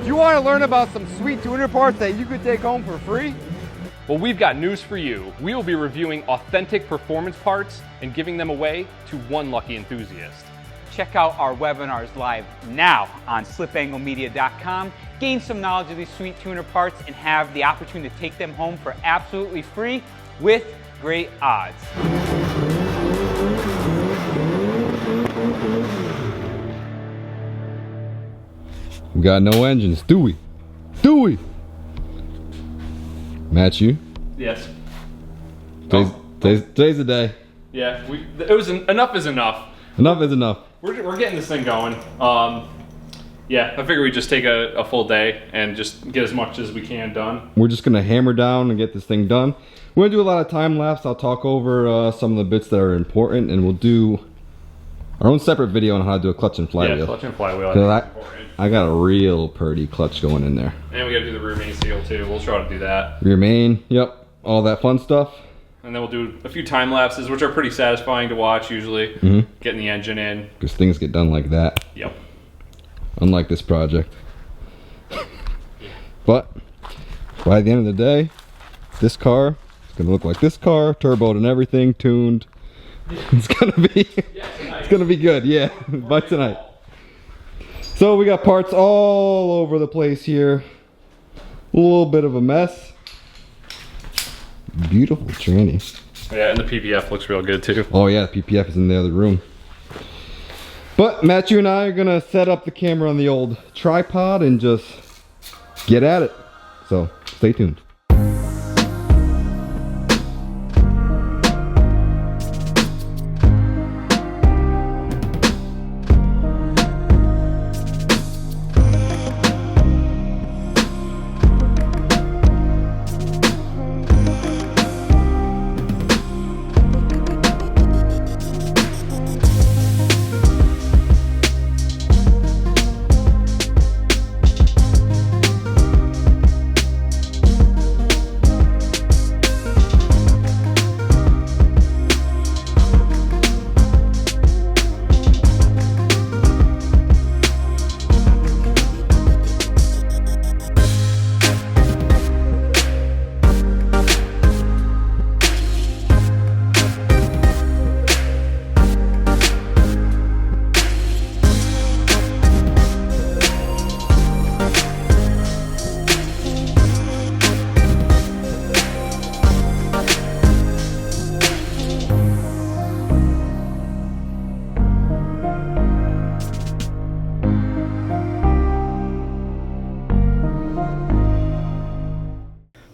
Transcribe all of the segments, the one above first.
Do you want to learn about some sweet tuner parts that you could take home for free? Well, we've got news for you. We will be reviewing authentic performance parts and giving them away to one lucky enthusiast. Check out our webinars live now on slipanglemedia.com. Gain some knowledge of these sweet tuner parts and have the opportunity to take them home for absolutely free with great odds. We got no engines, do we? Do we? Match you? Yes. Today's the day. Yeah, enough is enough. Enough is enough. We're getting this thing going. Yeah, I figure we just take a full day and just get as much as we can done. We're just gonna hammer down and get this thing done. We're gonna do a lot of time lapse. I'll talk over some of the bits that are important, and we'll do our own separate video on how to do a clutch and flywheel. Yeah, clutch and flywheel. I think is important. I got a real purdy clutch going in there. And we gotta do the rear main seal too. We'll try to do that. Rear main, yep, all that fun stuff. And then we'll do a few time lapses, which are pretty satisfying to watch usually. Getting the engine in. Because things get done like that. Yep. Unlike this project. But by the end of the day, this car is gonna look like this car, turboed and everything, tuned. It's gonna be it's gonna be good, yeah. By tonight. So we got parts all over the place here. A little bit of a mess. Beautiful tranny. Yeah, and the PPF looks real good too. Oh yeah, the PPF is in the other room. But Matt, you and I are gonna set up the camera on the old tripod and just get at it. So stay tuned.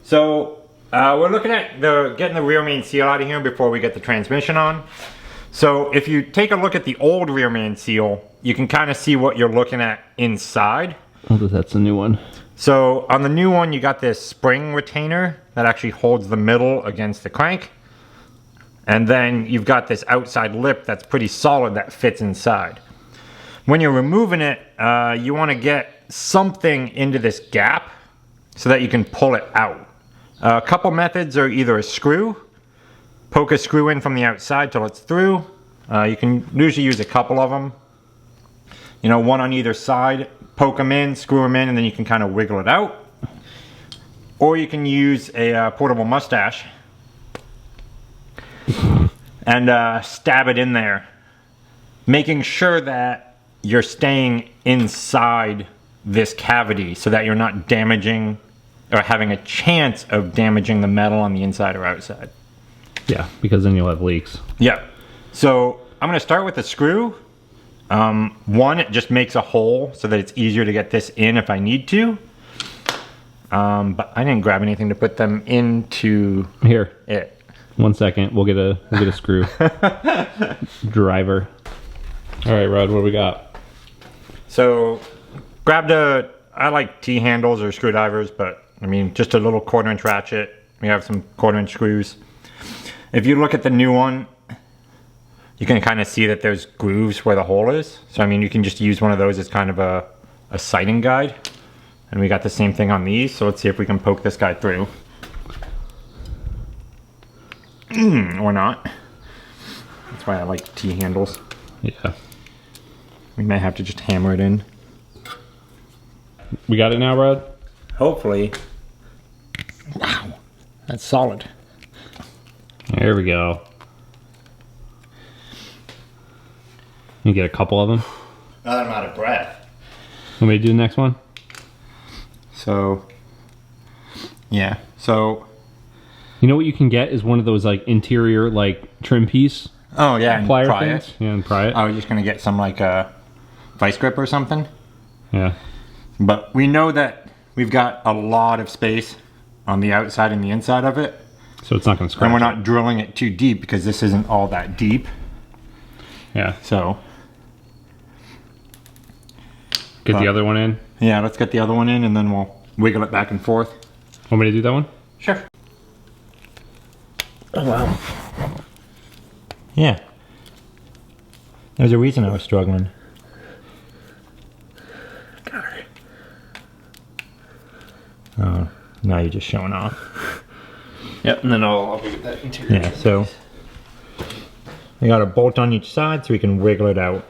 So we're looking at getting the rear main seal out of here before we get the transmission on. So if you take a look at the old rear main seal, you can kind of see what you're looking at inside. Oh, that's a new one. So on the new one, you got this spring retainer that actually holds the middle against the crank. And then you've got this outside lip that's pretty solid that fits inside. When you're removing it, you want to get something into this gap so that you can pull it out. A couple methods are either a screw, poke a screw in from the outside till it's through. You can usually use a couple of them. You know, one on either side, poke them in, screw them in, and then you can kind of wiggle it out. Or you can use a portable mustache and stab it in there, making sure that you're staying inside this cavity so that you're not damaging or having a chance of damaging the metal on the inside or outside. Yeah, because then you'll have leaks. Yeah. So I'm going to start with the screw. One, it just makes a hole so that it's easier to get this in if I need to. But I didn't grab anything to put them into Here. it. 1 second. We'll get a screw. Driver. All right, Rod. What do we got? So grabbed I like T-handles or screwdrivers, but I mean, just a little 1/4" ratchet. We have some 1/4" screws. If you look at the new one, you can kind of see that there's grooves where the hole is. So I mean, you can just use one of those as kind of a sighting guide. And we got the same thing on these, so let's see if we can poke this guy through. Or not. That's why I like T-handles. Yeah. We may have to just hammer it in. We got it now, Rod? Hopefully. Wow, that's solid. There we go. You get a couple of them. Now that I'm out of breath. Want me to do the next one? So, yeah. So, You know what you can get is one of those like interior like trim piece oh yeah, and plier pry things. it. Yeah, and pry it. I was just gonna get some like a vice grip or something. Yeah. But we know that we've got a lot of space on the outside and the inside of it. So it's not going to scratch. And we're not drilling it too deep because this isn't all that deep. Yeah. So, Get the other one in. yeah, let's get the other one in and then we'll wiggle it back and forth. Want me to do that one? Sure. Oh, wow. Yeah. There's a reason I was struggling. Got her. Oh, now you're just showing off. Yep, and then I'll get that interior. Yeah, so we got a bolt on each side so we can wiggle it out.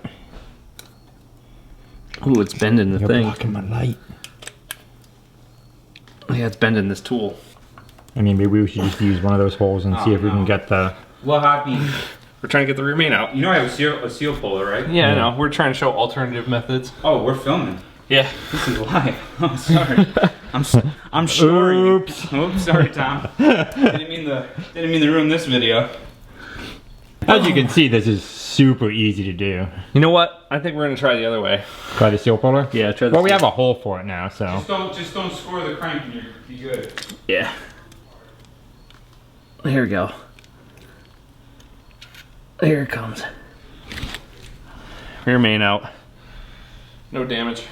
Ooh, it's bending the You're thing. blocking my light. Yeah, it's bending this tool. I mean, maybe we should just use one of those holes and see if we can get the... Well, happy. We're trying to get the remain out. You know I have a seal puller, right? Yeah, I know. We're trying to show alternative methods. Oh, we're filming. Yeah. This is live. Oh, sorry. I'm sorry. Oops. Oops. Sorry, Tom. Didn't mean to ruin this video. As you can see, this is super easy to do. You know what? I think we're gonna try the other way. Try the seal puller? Yeah, try the Well, we seal- have a hole for it now, so... Just don't score the crank and you'll be good. Yeah. Here we go. Here it comes. Rear main out. No damage.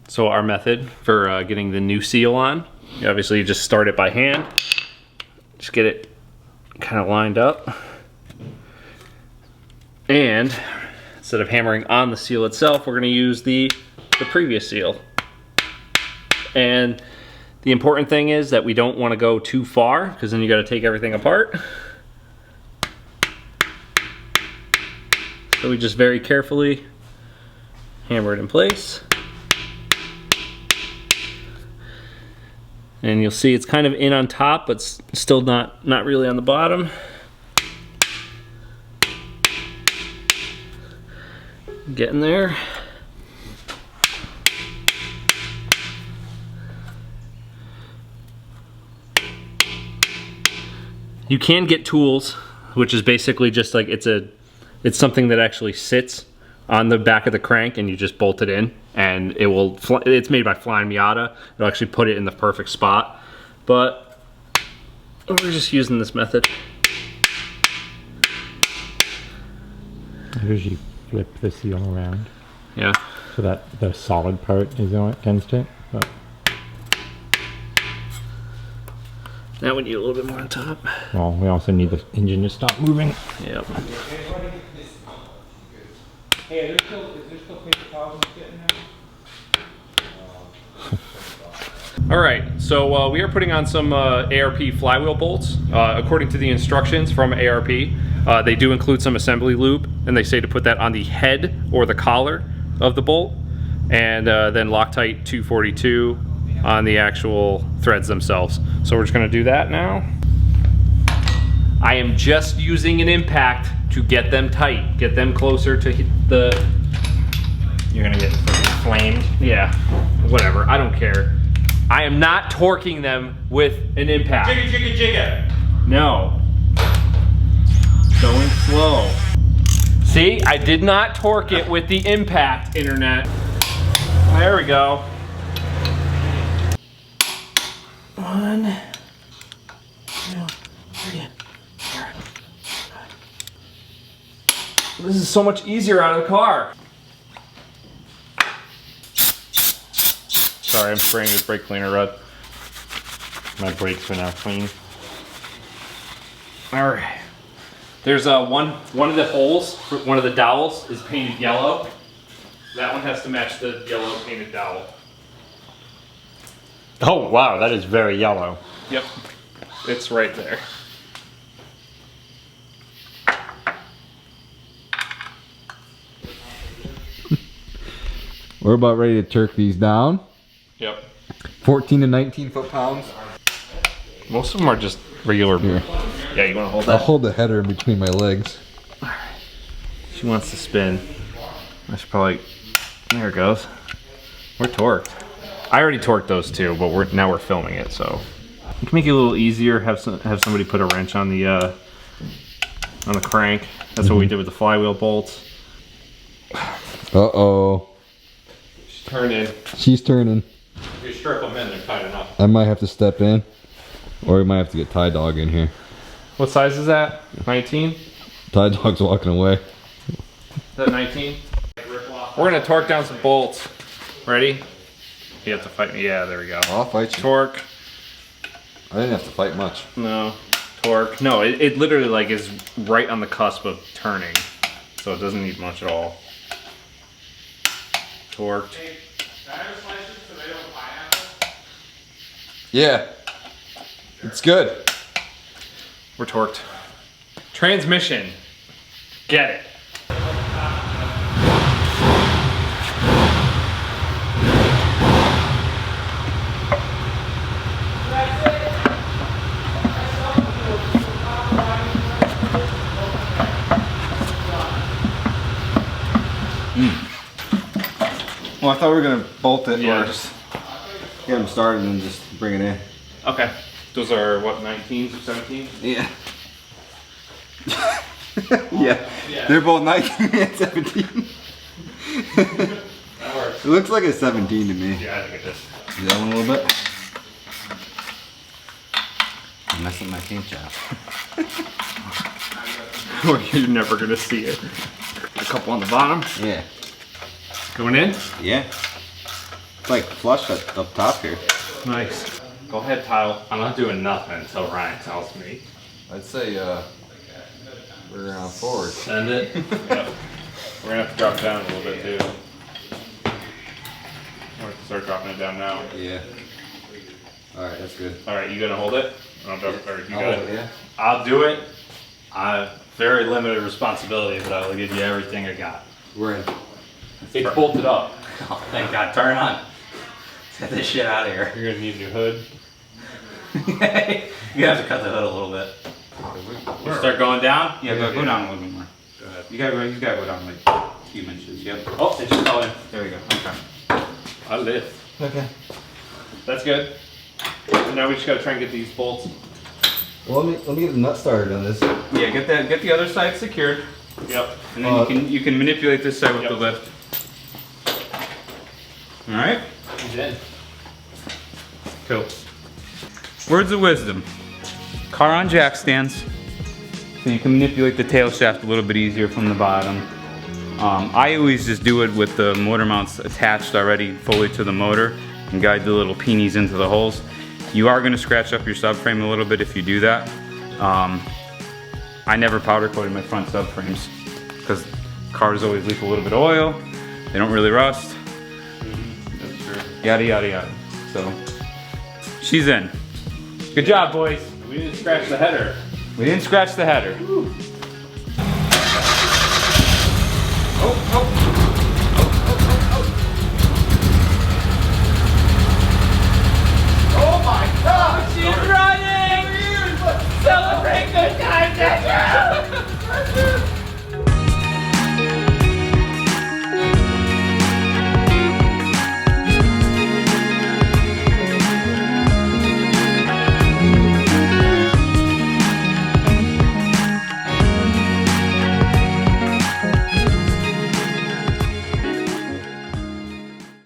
So our method for getting the new seal on, you obviously just start it by hand. Just get it kind of lined up. And instead of hammering on the seal itself, we're going to use the previous seal. And the important thing is that we don't want to go too far because then you got to take everything apart. So we just very carefully hammer it in place. And you'll see it's kind of in on top, but still not really on the bottom. Getting there. You can get tools, which is basically just like it's something that actually sits on the back of the crank and you just bolt it in and it will, it's made by Flying Miata. It'll actually put it in the perfect spot. But we're just using this method. I usually flip the seal around Yeah. so that the solid part is against it. But Now we need a little bit more on top. well, we also need the engine to stop moving. Yep. Hey, is there still paper towels getting there? All right, so we are putting on some ARP flywheel bolts. According to the instructions from ARP, they do include some assembly lube, and they say to put that on the head or the collar of the bolt, and then Loctite 242 on the actual threads themselves. So we're just gonna do that now. I am just using an impact to get them tight, get them closer to the... You're gonna get freaking flamed. Yeah, whatever, I don't care. I am not torquing them with an impact. Jigga, jigga, jigga. No. Going slow. See, I did not torque it with the impact, internet. There we go. 1, 2, 3, 4. This is so much easier out of the car. Sorry, I'm spraying with brake cleaner, Rod. My brakes are now clean. All right. There's one of the holes, one of the dowels is painted yellow. That one has to match the yellow painted dowel. Oh wow, that is very yellow. Yep, it's right there. We're about ready to turk these down. Yep. 14 to 19 foot-pounds. Most of them are just regular. Here. Yeah, you want to hold I'll that? hold the header in between my legs. She wants to spin. I should probably. There it goes. We're torqued. I already torqued those two, but now we're filming it, so we can make it a little easier. Have somebody put a wrench on the crank. That's what we did with the flywheel bolts. Uh-oh. She's turning. She's turning. If you strip them in, they're tight enough. I might have to step in, or we might have to get Ty Dog in here. What size is that? 19? Ty Dog's walking away. Is that 19? We're gonna torque down some bolts. Ready? You have to fight me. Yeah, there we go. I'll fight you. Torque. I didn't have to fight much. No. Torque. No, it literally like is right on the cusp of turning, so it doesn't need much at all. Torqued. Yeah. It's good. We're torqued. Transmission. Get it. Well, I thought we were gonna bolt it Yeah. or just get them started and just bring it in. Okay. Those are what, 19s or 17s? Yeah. Yeah. They're both 19 and 17. That works. It looks like a 17 to me. Yeah, I think it is. Do that one a little bit. I'm messing my paint job. You're never gonna see it. A couple on the bottom. Yeah. Going in? Yeah. It's like flush up top here. Nice. Go ahead, Kyle. I'm not doing nothing until Ryan tells me. I'd say we're around forward. Send it. Yep. We're gonna have to drop it down a little bit too. We're gonna start dropping it down now. Yeah. Alright, that's good. Alright, you gonna hold it? Or you got it? Yeah. I'll do it. I very limited responsibility, but I will give you everything I got. We're in. It's bolted up. Oh, thank God. Turn it on. Let's get this shit out of here. You're gonna need a new hood. You have to cut the hood a little bit. You start going down? Yeah, go down a little bit more. Go ahead. You gotta go down like a few inches. Yep. Oh, it just fell in. There we go. Okay. I lift. Okay. That's good. So now we just gotta try and get these bolts. Well, let me get the nut started on this. Yeah, get the other side secured, Yep. and then you can manipulate this side with the Yep. lift. All right. He's in. Cool. Words of wisdom. Car on jack stands, so you can manipulate the tail shaft a little bit easier from the bottom. I always just do it with the motor mounts attached already fully to the motor and guide the little peonies into the holes. You are going to scratch up your subframe a little bit if you do that. I never powder coated my front subframes because cars always leak a little bit of oil. They don't really rust. That's true. Yada yada yada. So she's in. Good job, boys. We didn't scratch the header. We didn't scratch the header.